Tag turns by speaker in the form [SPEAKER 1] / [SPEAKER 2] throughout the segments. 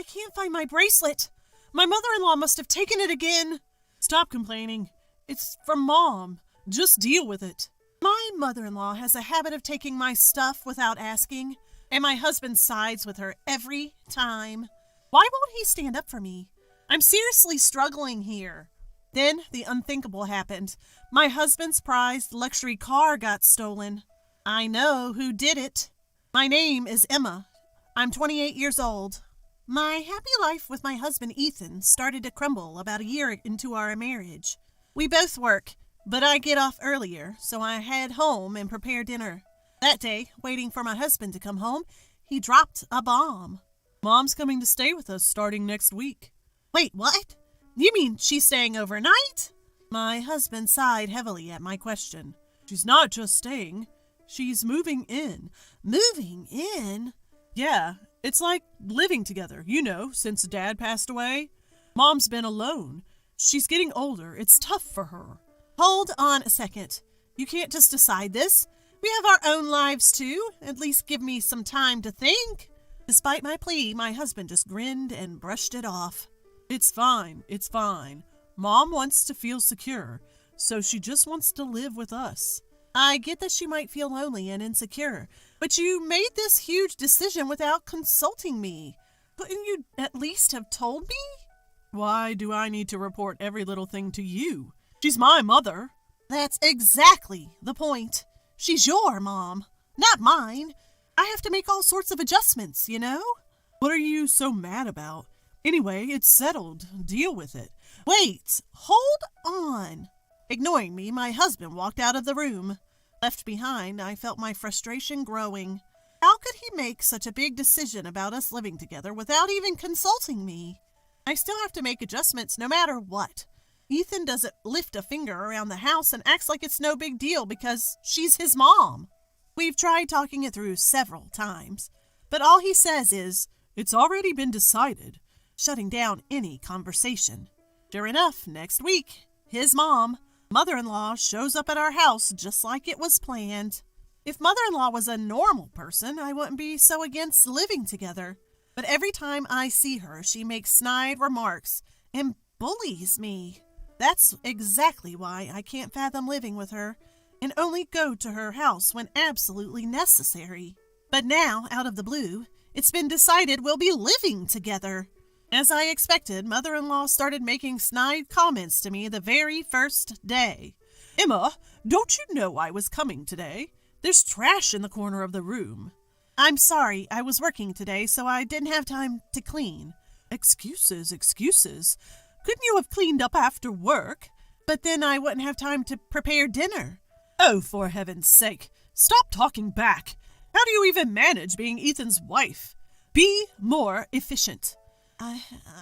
[SPEAKER 1] I can't find my bracelet. My mother-in-law must have taken it again. Stop complaining. It's from Mom. Just deal with it. My mother-in-law has a habit of taking my stuff without asking, and my husband sides with her every time. Why won't he stand up for me? I'm seriously struggling here. Then the unthinkable happened. My husband's prized luxury car got stolen. I know who did it. My name is Emma. I'm 28 years old. My happy life with my husband Ethan started to crumble about a year into our marriage. We both work, but I get off earlier, so I head home and prepare dinner. That day, waiting for my husband to come home, he dropped a bomb. Mom's coming to stay with us starting next week. Wait, what? You mean she's staying overnight? My husband sighed heavily at my question. She's not just staying. She's moving in. Moving in? Yeah, it's like living together, since Dad passed away. Mom's been alone. She's getting older. It's tough for her. Hold on a second. You can't just decide this. We have our own lives too. At least give me some time to think. Despite my plea, my husband just grinned and brushed it off. It's fine. Mom wants to feel secure, so she just wants to live with us. I get that she might feel lonely and insecure, but you made this huge decision without consulting me. Couldn't you at least have told me? Why do I need to report every little thing to you? She's my mother. That's exactly the point. She's your mom, not mine. I have to make all sorts of adjustments, What are you so mad about? Anyway, it's settled. Deal with it. Wait, hold on. Ignoring me, my husband walked out of the room. Left behind, I felt my frustration growing. How could he make such a big decision about us living together without even consulting me? I still have to make adjustments no matter what. Ethan doesn't lift a finger around the house and acts like it's no big deal because she's his mom. We've tried talking it through several times, but all he says is, "It's already been decided," shutting down any conversation. Sure enough, next week, his mother-in-law, shows up at our house just like it was planned. If mother-in-law was a normal person, I wouldn't be so against living together. But every time I see her, she makes snide remarks and bullies me. That's exactly why I can't fathom living with her and only go to her house when absolutely necessary. But now, out of the blue, it's been decided we'll be living together. As I expected, mother-in-law started making snide comments to me the very first day. "Emma, don't you know I was coming today? There's trash in the corner of the room." "I'm sorry, I was working today, so I didn't have time to clean." Excuses. Couldn't you have cleaned up after work? But then I wouldn't have time to prepare dinner. Oh, for heaven's sake, stop talking back. How do you even manage being Ethan's wife? Be more efficient.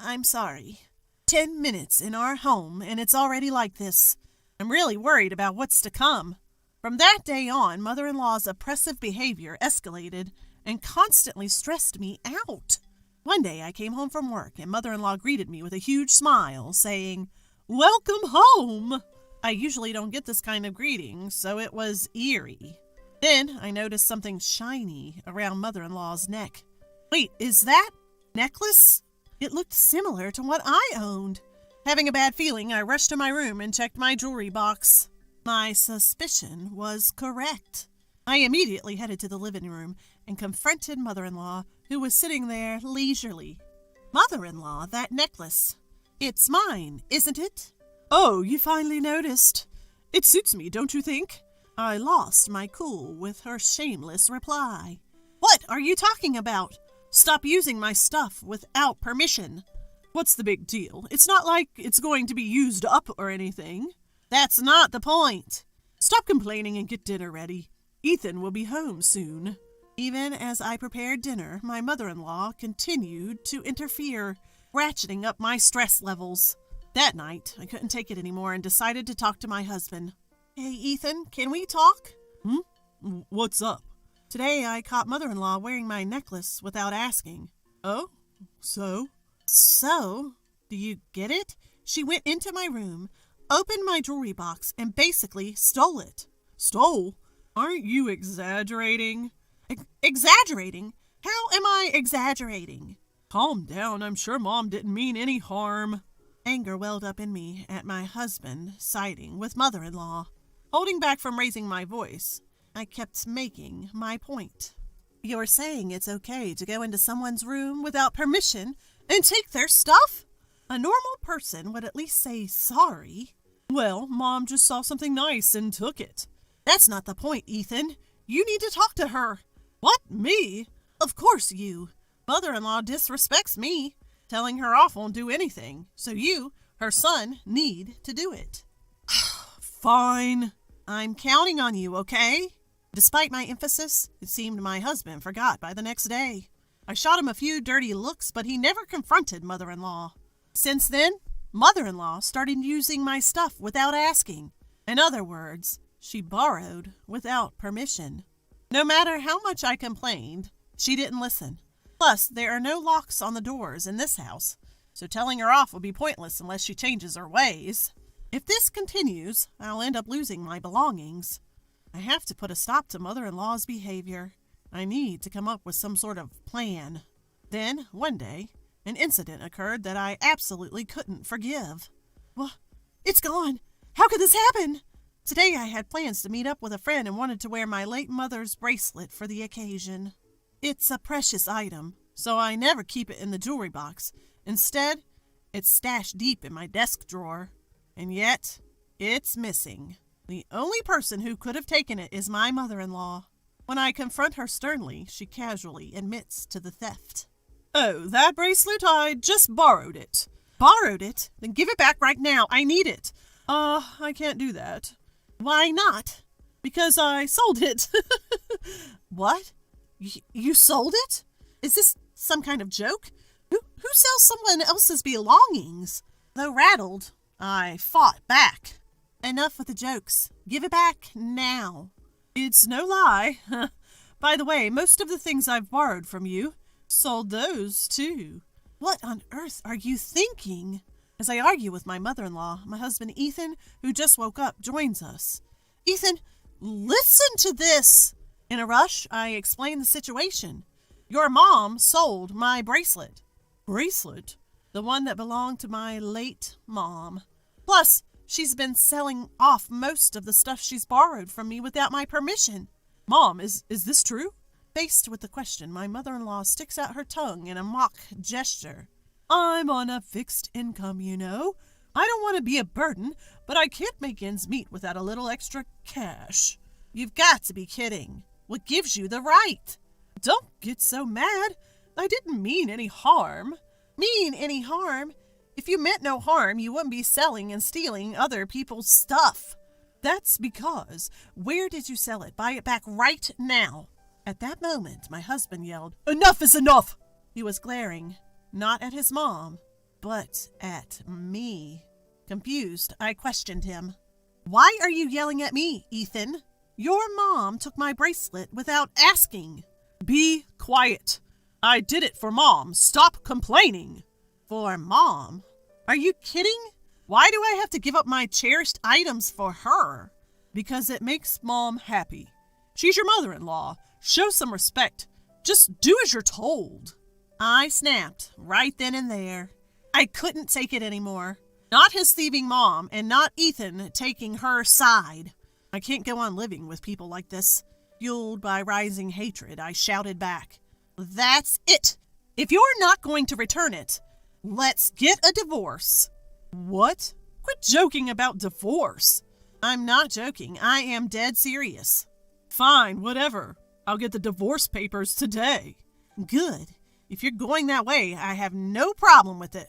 [SPEAKER 1] I'm sorry. 10 minutes in our home, and it's already like this. I'm really worried about what's to come. From that day on, mother-in-law's oppressive behavior escalated and constantly stressed me out. One day I came home from work, and mother-in-law greeted me with a huge smile, saying, "Welcome home." I usually don't get this kind of greeting, so it was eerie. Then I noticed something shiny around mother-in-law's neck. Wait, is that necklace? It looked similar to what I owned. Having a bad feeling, I rushed to my room and checked my jewelry box. My suspicion was correct. I immediately headed to the living room and confronted mother-in-law, who was sitting there leisurely. "Mother-in-law, that necklace. It's mine, isn't it?" "Oh, you finally noticed. It suits me, don't you think?" I lost my cool with her shameless reply. "What are you talking about? Stop using my stuff without permission." "What's the big deal? It's not like it's going to be used up or anything." "That's not the point." "Stop complaining and get dinner ready. Ethan will be home soon." Even as I prepared dinner, my mother-in-law continued to interfere, ratcheting up my stress levels. That night, I couldn't take it anymore and decided to talk to my husband. "Hey, Ethan, can we talk?" What's up?" "Today I caught mother-in-law wearing my necklace without asking." "Oh? So?" "So? Do you get it? She went into my room, opened my jewelry box, and basically stole it." "Stole? Aren't you exaggerating?" Exaggerating? How am I exaggerating?" Calm down. I'm sure Mom didn't mean any harm. Anger welled up in me at my husband siding with mother-in-law. Holding back from raising my voice, I kept making my point. You're saying it's okay to go into someone's room without permission and take their stuff? A normal person would at least say sorry. Well, Mom just saw something nice and took it. That's not the point, Ethan. You need to talk to her. What, me? Of course you. Mother-in-law disrespects me. Telling her off won't do anything, so you, her son, need to do it. Fine. I'm counting on you, okay? Despite my emphasis, it seemed my husband forgot by the next day. I shot him a few dirty looks, but he never confronted mother-in-law. Since then, mother-in-law started using my stuff without asking. In other words, she borrowed without permission. No matter how much I complained, she didn't listen. Plus, there are no locks on the doors in this house, so telling her off will be pointless unless she changes her ways. If this continues, I'll end up losing my belongings. I have to put a stop to mother-in-law's behavior. I need to come up with some sort of plan. Then, one day, an incident occurred that I absolutely couldn't forgive. Well, it's gone. How could this happen? Today I had plans to meet up with a friend and wanted to wear my late mother's bracelet for the occasion. It's a precious item, so I never keep it in the jewelry box. Instead, it's stashed deep in my desk drawer. And yet, it's missing. The only person who could have taken it is my mother-in-law. When I confront her sternly, she casually admits to the theft. Oh, that bracelet? I just borrowed it. Borrowed it? Then give it back right now. I need it. I can't do that. Why not? Because I sold it. What? You sold it? Is this some kind of joke? Who sells someone else's belongings? Though rattled, I fought back. Enough with the jokes. Give it back now. It's no lie. By the way, most of the things I've borrowed from you, sold those too. What on earth are you thinking? As I argue with my mother-in-law, my husband Ethan, who just woke up, joins us. Ethan, listen to this. In a rush, I explain the situation. Your mom sold my bracelet. Bracelet? The one that belonged to my late mom. Plus, she's been selling off most of the stuff she's borrowed from me without my permission. Mom, is this true? Faced with the question, my mother-in-law sticks out her tongue in a mock gesture. I'm on a fixed income, you know. I don't want to be a burden, but I can't make ends meet without a little extra cash. You've got to be kidding. What gives you the right? Don't get so mad. I didn't mean any harm. Mean any harm? If you meant no harm, you wouldn't be selling and stealing other people's stuff. That's because, where did you sell it? Buy it back right now. At that moment, my husband yelled, Enough is enough! He was glaring, not at his mom, but at me. Confused, I questioned him. Why are you yelling at me, Ethan? Your mom took my bracelet without asking. Be quiet. I did it for Mom. Stop complaining. For Mom? Are you kidding? Why do I have to give up my cherished items for her? Because it makes Mom happy. She's your mother-in-law. Show some respect. Just do as you're told. I snapped right then and there. I couldn't take it anymore. Not his thieving mom and not Ethan taking her side. I can't go on living with people like this. Fueled by rising hatred, I shouted back. That's it. If you're not going to return it, let's get a divorce. What? Quit joking about divorce. I'm not joking. I am dead serious. Fine, whatever. I'll get the divorce papers today. Good. If you're going that way, I have no problem with it.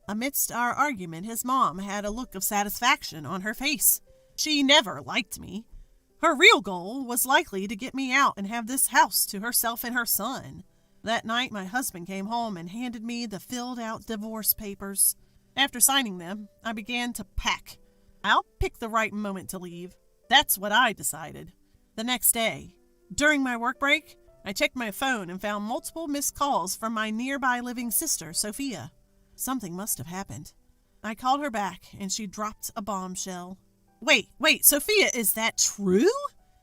[SPEAKER 1] Amidst our argument, his mom had a look of satisfaction on her face. She never liked me. Her real goal was likely to get me out and have this house to herself and her son. That night, my husband came home and handed me the filled-out divorce papers. After signing them, I began to pack. I'll pick the right moment to leave. That's what I decided. The next day, during my work break, I checked my phone and found multiple missed calls from my nearby living sister, Sophia. Something must have happened. I called her back, and she dropped a bombshell. Wait, Sophia, is that true?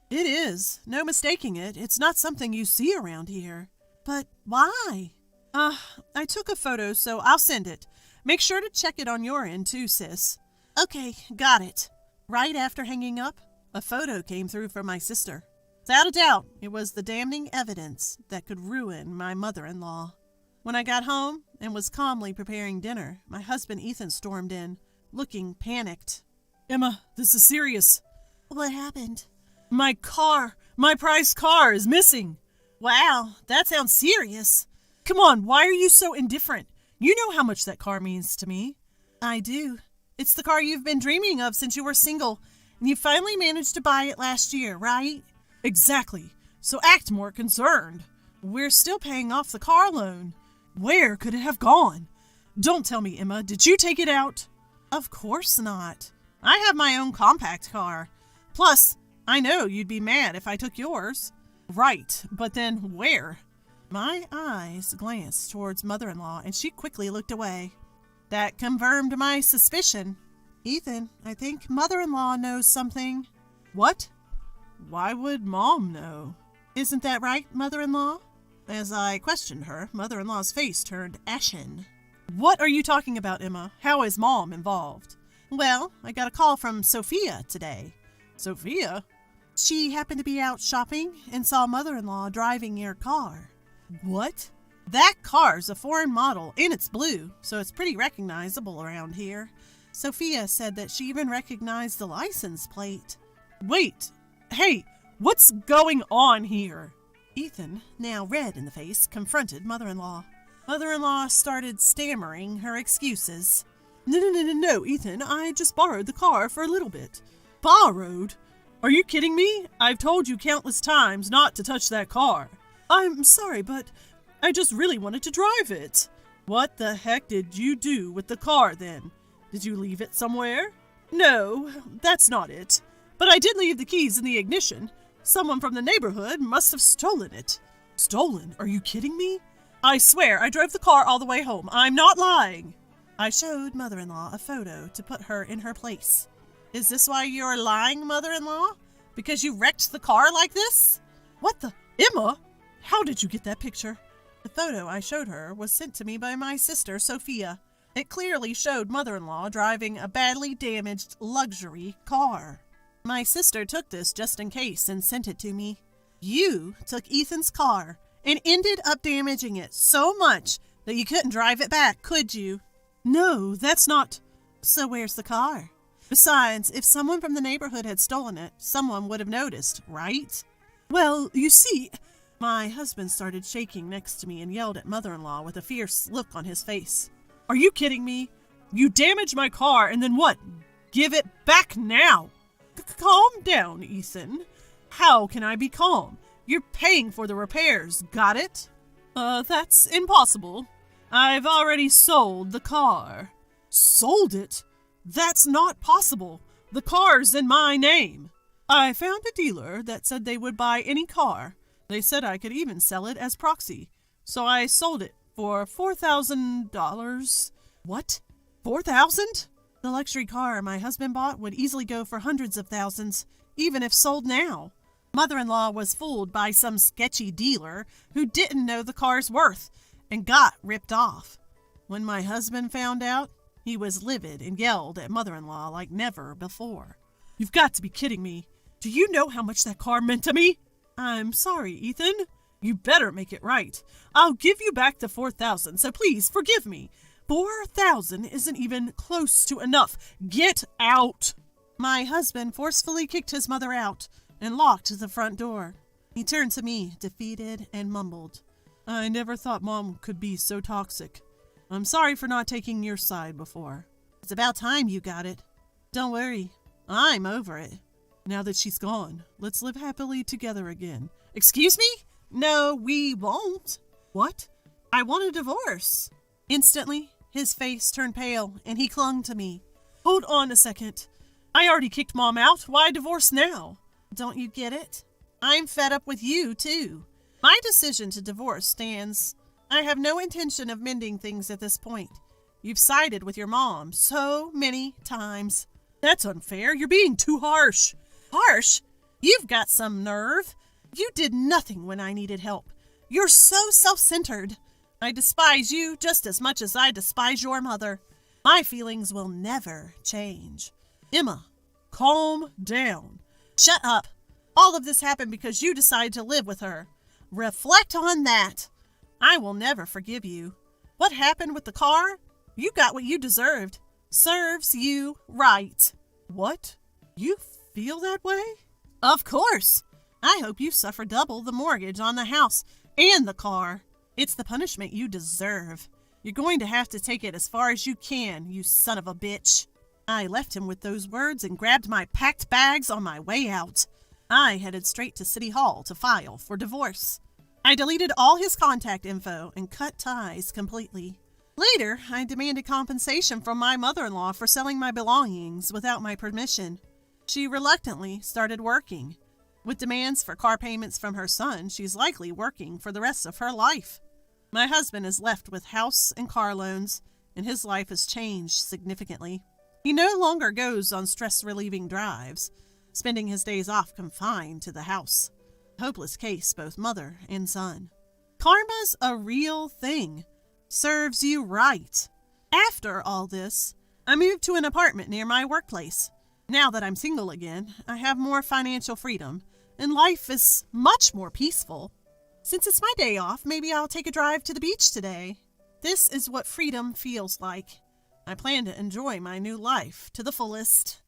[SPEAKER 1] It is. No mistaking it. It's not something you see around here. But why? I took a photo, so I'll send it. Make sure to check it on your end too, sis. Okay, got it. Right after hanging up, a photo came through from my sister. Without a doubt, it was the damning evidence that could ruin my mother-in-law. When I got home and was calmly preparing dinner, my husband Ethan stormed in, looking panicked. Emma, this is serious. What happened? My prized car is missing. Wow, that sounds serious. Come on, why are you so indifferent? You know how much that car means to me. I do. It's the car you've been dreaming of since you were single, and you finally managed to buy it last year, right? Exactly. So act more concerned. We're still paying off the car loan. Where could it have gone? Don't tell me, Emma, did you take it out? Of course not. I have my own compact car. Plus, I know you'd be mad if I took yours. Right, but then where? My eyes glanced towards mother-in-law, and she quickly looked away. That confirmed my suspicion. Ethan, I think mother-in-law knows something. What? Why would Mom know? Isn't that right, mother-in-law? As I questioned her, mother-in-law's face turned ashen. What are you talking about, Emma? How is Mom involved? Well, I got a call from Sophia today. Sophia? She happened to be out shopping and saw mother-in-law driving your car. What? That car's a foreign model and it's blue, so it's pretty recognizable around here. Sophia said that she even recognized the license plate. Wait, hey, what's going on here? Ethan, now red in the face, confronted mother-in-law. Mother-in-law started stammering her excuses. No, Ethan, I just borrowed the car for a little bit. Borrowed? Are you kidding me? I've told you countless times not to touch that car. I'm sorry, but I just really wanted to drive it. What the heck did you do with the car then? Did you leave it somewhere? No, that's not it. But I did leave the keys in the ignition. Someone from the neighborhood must have stolen it. Stolen? Are you kidding me? I swear I drove the car all the way home. I'm not lying. I showed mother-in-law a photo to put her in her place. Is this why you're lying, mother-in-law? Because you wrecked the car like this? What the? Emma? How did you get that picture? The photo I showed her was sent to me by my sister, Sophia. It clearly showed mother-in-law driving a badly damaged luxury car. My sister took this just in case and sent it to me. You took Ethan's car and ended up damaging it so much that you couldn't drive it back, could you? No, that's not. So where's the car? Besides, if someone from the neighborhood had stolen it, someone would have noticed, right? Well, you see, my husband started shaking next to me and yelled at mother-in-law with a fierce look on his face. Are you kidding me? You damaged my car and then what? Give it back now. Calm down, Ethan. How can I be calm? You're paying for the repairs, got it? That's impossible. I've already sold the car. Sold it? That's not possible. The car's in my name. I found a dealer that said they would buy any car. They said I could even sell it as proxy. So I sold it for $4,000. What? $4,000? The luxury car my husband bought would easily go for hundreds of thousands, even if sold now. Mother-in-law was fooled by some sketchy dealer who didn't know the car's worth and got ripped off. When my husband found out, he was livid and yelled at mother-in-law like never before. You've got to be kidding me. Do you know how much that car meant to me? I'm sorry, Ethan. You better make it right. I'll give you back the $4,000, so please forgive me. $4,000 isn't even close to enough. Get out! My husband forcefully kicked his mother out and locked the front door. He turned to me, defeated, and mumbled, I never thought Mom could be so toxic. I'm sorry for not taking your side before. It's about time you got it. Don't worry, I'm over it. Now that she's gone, let's live happily together again. Excuse me? No, we won't. What? I want a divorce. Instantly, his face turned pale, and he clung to me. Hold on a second. I already kicked Mom out. Why divorce now? Don't you get it? I'm fed up with you, too. My decision to divorce stands. I have no intention of mending things at this point. You've sided with your mom so many times. That's unfair. You're being too harsh. Harsh? You've got some nerve. You did nothing when I needed help. You're so self-centered. I despise you just as much as I despise your mother. My feelings will never change. Emma, calm down. Shut up. All of this happened because you decided to live with her. Reflect on that. I will never forgive you. What happened with the car? You got what you deserved. Serves you right. What? You feel that way? Of course. I hope you suffer double the mortgage on the house and the car. It's the punishment you deserve. You're going to have to take it as far as you can, you son of a bitch. I left him with those words and grabbed my packed bags on my way out. I headed straight to City Hall to file for divorce. I deleted all his contact info and cut ties completely. Later, I demanded compensation from my mother-in-law for selling my belongings without my permission. She reluctantly started working. With demands for car payments from her son, she's likely working for the rest of her life. My husband is left with house and car loans, and his life has changed significantly. He no longer goes on stress-relieving drives, spending his days off confined to the house. Hopeless case, both mother and son. Karma's a real thing. Serves you right. After all this, I moved to an apartment near my workplace. Now that I'm single again, I have more financial freedom, and life is much more peaceful. Since it's my day off, maybe I'll take a drive to the beach today. This is what freedom feels like. I plan to enjoy my new life to the fullest.